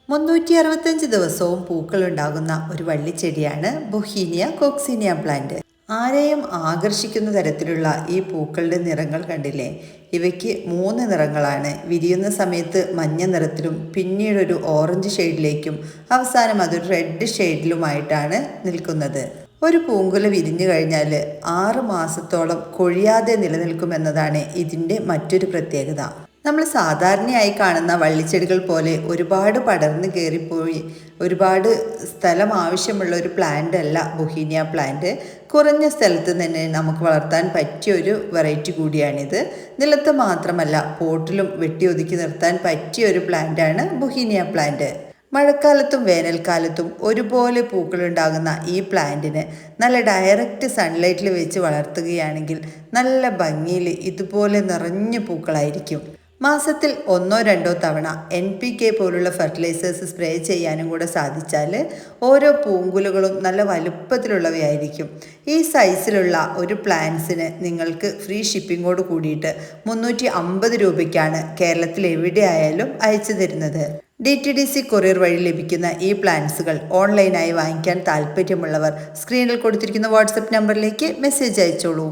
365 ദിവസവും പൂക്കളുണ്ടാകുന്ന ഒരു വള്ളിച്ചെടിയാണ് bauhinia കോക്സീനിയ plant. ആരെയും ആകർഷിക്കുന്ന തരത്തിലുള്ള ഈ പൂക്കളുടെ നിറങ്ങൾ കണ്ടില്ലേ? ഇവയ്ക്ക് 3 നിറങ്ങളാണ്. വിരിയുന്ന സമയത്ത് മഞ്ഞ നിറത്തിലും പിന്നീട് ഒരു ഓറഞ്ച് ഷെയ്ഡിലേക്കും അവസാനം അതൊരു റെഡ് ഷെയ്ഡിലുമായിട്ടാണ് നിൽക്കുന്നത്. ഒരു പൂങ്കുല വിരിഞ്ഞു കഴിഞ്ഞാൽ 6 മാസത്തോളം കൊഴിയാതെ നിലനിൽക്കുമെന്നതാണ് ഇതിൻ്റെ മറ്റൊരു പ്രത്യേകത. നമ്മൾ സാധാരണയായി കാണുന്ന വള്ളിച്ചെടികൾ പോലെ ഒരുപാട് പടർന്നു കയറിപ്പോയി ഒരുപാട് സ്ഥലം ആവശ്യമുള്ള ഒരു പ്ലാന്റ് അല്ല ബൊഹീനിയ പ്ലാന്റ്. കുറഞ്ഞ സ്ഥലത്ത് തന്നെ നമുക്ക് വളർത്താൻ പറ്റിയ ഒരു വെറൈറ്റി കൂടിയാണിത്. നിലത്ത് മാത്രമല്ല, പോട്ടിലും വെട്ടിയൊതുക്കി നിർത്താൻ പറ്റിയ ഒരു പ്ലാന്റാണ് ബൊഹീനിയ പ്ലാന്റ്. മഴക്കാലത്തും വേനൽക്കാലത്തും ഒരുപോലെ പൂക്കളുണ്ടാകുന്ന ഈ പ്ലാന്റിന് നല്ല ഡയറക്റ്റ് സൺലൈറ്റിൽ വെച്ച് വളർത്തുകയാണെങ്കിൽ നല്ല ഭംഗിയിൽ ഇതുപോലെ നിറഞ്ഞ പൂക്കളായിരിക്കും. മാസത്തിൽ 1-2 തവണ NPK പോലുള്ള ഫെർട്ടിലൈസേഴ്സ് സ്പ്രേ ചെയ്യാനും കൂടെ സാധിച്ചാൽ ഓരോ പൂങ്കുലകളും നല്ല വലുപ്പത്തിലുള്ളവയായിരിക്കും. ഈ സൈസിലുള്ള ഒരു പ്ലാന്റ്സിന് നിങ്ങൾക്ക് ഫ്രീ ഷിപ്പിങ്ങോട് കൂടിയിട്ട് 350 രൂപയ്ക്കാണ് കേരളത്തിൽ എവിടെയായാലും അയച്ചു തരുന്നത്. DTDC കൊറിയർ വഴി ലഭിക്കുന്ന ഈ പ്ലാന്റ്സുകൾ ഓൺലൈനായി വാങ്ങിക്കാൻ താല്പര്യമുള്ളവർ സ്ക്രീനിൽ കൊടുത്തിരിക്കുന്ന വാട്സപ്പ് നമ്പറിലേക്ക് മെസ്സേജ് അയച്ചോളൂ.